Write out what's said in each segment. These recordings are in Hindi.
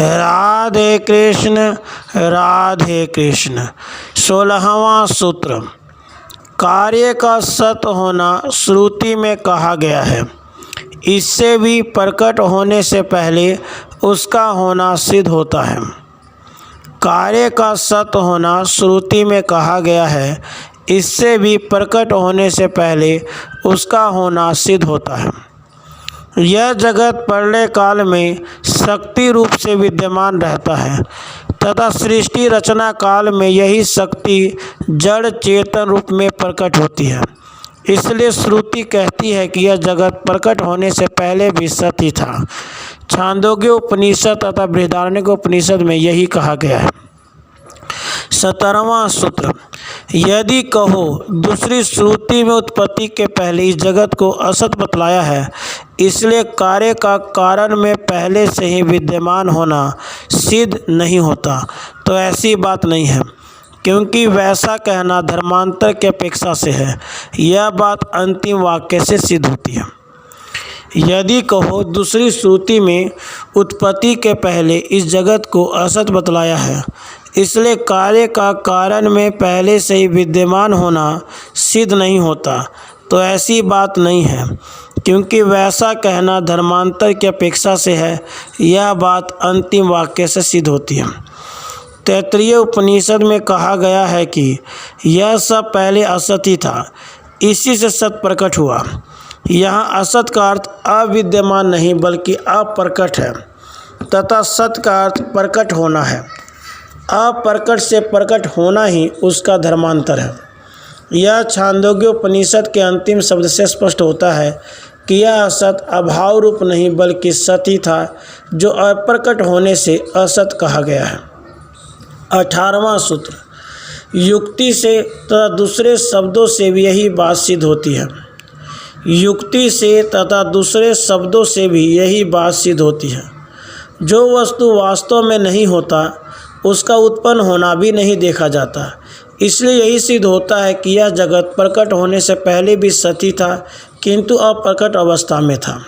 राधे कृष्ण। 16वां सूत्र, कार्य का सत होना श्रुति में कहा गया है, इससे भी प्रकट होने से पहले उसका होना सिद्ध होता है। कार्य का सत होना श्रुति में कहा गया है, इससे भी प्रकट होने से पहले उसका होना सिद्ध होता है। यह जगत प्रलय काल में शक्ति रूप से विद्यमान रहता है तथा सृष्टि रचना काल में यही शक्ति जड़ चेतन रूप में प्रकट होती है। इसलिए श्रुति कहती है कि यह जगत प्रकट होने से पहले भी सत ही था। छांदोग्य उपनिषद तथा बृहदारण्यक उपनिषद में यही कहा गया है। 17वां सूत्र, यदि कहो दूसरी श्रुति में उत्पत्ति के पहले इस जगत को असत बतलाया है, इसलिए कार्य का कारण में पहले से ही विद्यमान होना सिद्ध नहीं होता, तो ऐसी बात नहीं है, क्योंकि वैसा कहना धर्मांतर की अपेक्षा से है। यह बात अंतिम वाक्य से सिद्ध होती है। यदि कहो दूसरी श्रुति में उत्पत्ति के पहले इस जगत को असत बतलाया है, इसलिए कार्य का कारण में पहले से ही विद्यमान होना सिद्ध नहीं होता, तो ऐसी बात नहीं है, क्योंकि वैसा कहना धर्मांतर की अपेक्षा से है। यह बात अंतिम वाक्य से सिद्ध होती है। तैत्तिरीय उपनिषद में कहा गया है कि यह सब पहले असत ही था, इसी से सत प्रकट हुआ। यहाँ असत का अर्थ अविद्यमान नहीं बल्कि अप्रकट है तथा सत का अर्थ प्रकट होना है। अप्रकट से प्रकट होना ही उसका धर्मांतर है। यह छांदोग्य उपनिषद के अंतिम शब्द से स्पष्ट होता है कि यह असत अभाव रूप नहीं बल्कि सत ही था, जो अप्रकट होने से असत कहा गया है। 18वां सूत्र, युक्ति से तथा दूसरे शब्दों से भी यही बात सिद्ध होती है। युक्ति से तथा दूसरे शब्दों से भी यही बात सिद्ध होती है। जो वस्तु वास्तव में नहीं होता उसका उत्पन्न होना भी नहीं देखा जाता, इसलिए यही सिद्ध होता है कि यह जगत प्रकट होने से पहले भी सती था, किंतु अप्रकट अवस्था में था।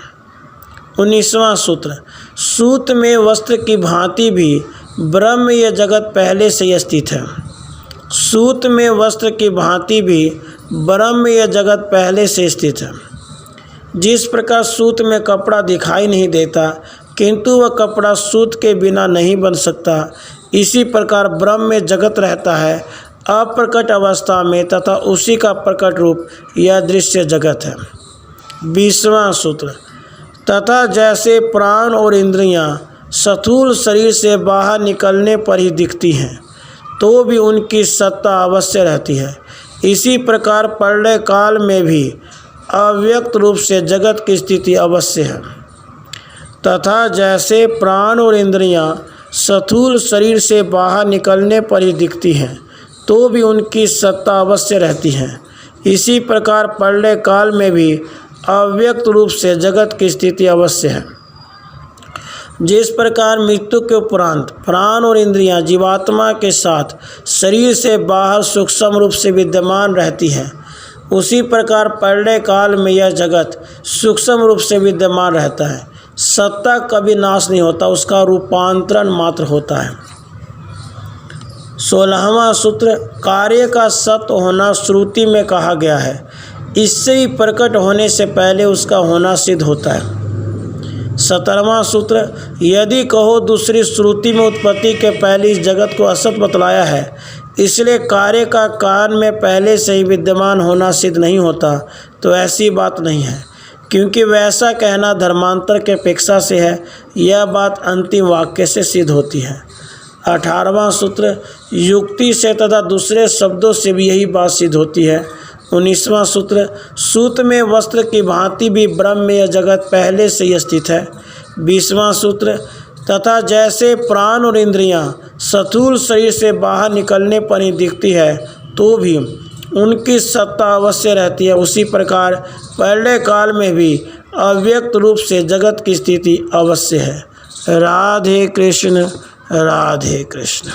19वां सूत्र, सूत में वस्त्र की भांति भी ब्रह्म यह जगत पहले से ही स्थित है। सूत में वस्त्र की भांति भी ब्रह्म यह जगत पहले से स्थित है। जिस प्रकार सूत में कपड़ा दिखाई नहीं देता, किंतु वह कपड़ा सूत के बिना नहीं बन सकता, इसी प्रकार ब्रह्म में जगत रहता है अप्रकट अवस्था में तथा उसी का प्रकट रूप यह दृश्य जगत है। 20वां सूत्र, तथा जैसे प्राण और इंद्रियां स्थूल शरीर से बाहर निकलने पर ही दिखती हैं, तो भी उनकी सत्ता अवश्य रहती है, इसी प्रकार प्रलय काल में भी अव्यक्त रूप से जगत की स्थिति अवश्य है। तथा जैसे प्राण और इंद्रियां स्थूल शरीर से बाहर निकलने पर ही दिखती हैं, तो भी उनकी सत्ता अवश्य रहती है, इसी प्रकार प्रलय काल में भी अव्यक्त रूप से जगत की स्थिति अवश्य है। जिस प्रकार मृत्यु के उपरांत प्राण और इंद्रियां जीवात्मा के साथ शरीर से बाहर सूक्ष्म रूप से विद्यमान रहती हैं, उसी प्रकार प्रलय काल में यह जगत सूक्ष्म रूप से विद्यमान रहता है। सत्ता कभी नाश नहीं होता, उसका रूपांतरण मात्र होता है। 16वां सूत्र, कार्य का सत होना श्रुति में कहा गया है, इससे ही प्रकट होने से पहले उसका होना सिद्ध होता है। 17वां सूत्र, यदि कहो दूसरी श्रुति में उत्पत्ति के पहले इस जगत को असत बतलाया है, इसलिए कार्य का कारण में पहले से ही विद्यमान होना सिद्ध नहीं होता, तो ऐसी बात नहीं है, क्योंकि वैसा कहना धर्मांतर के अपेक्षा से है। यह बात अंतिम वाक्य से सिद्ध होती है। 18वां सूत्र, युक्ति से तथा दूसरे शब्दों से भी यही बात सिद्ध होती है। 19वां सूत्र, सूत में वस्त्र की भांति भी ब्रह्म में यह जगत पहले से ही स्थित है। 20वां सूत्र, तथा जैसे प्राण और इंद्रियां स्थूल शरीर से बाहर निकलने पर ही दिखती है, तो भी उनकी सत्ता अवश्य रहती है, उसी प्रकार प्रलय काल में भी अव्यक्त रूप से जगत की स्थिति अवश्य है। राधे कृष्ण राधे कृष्ण।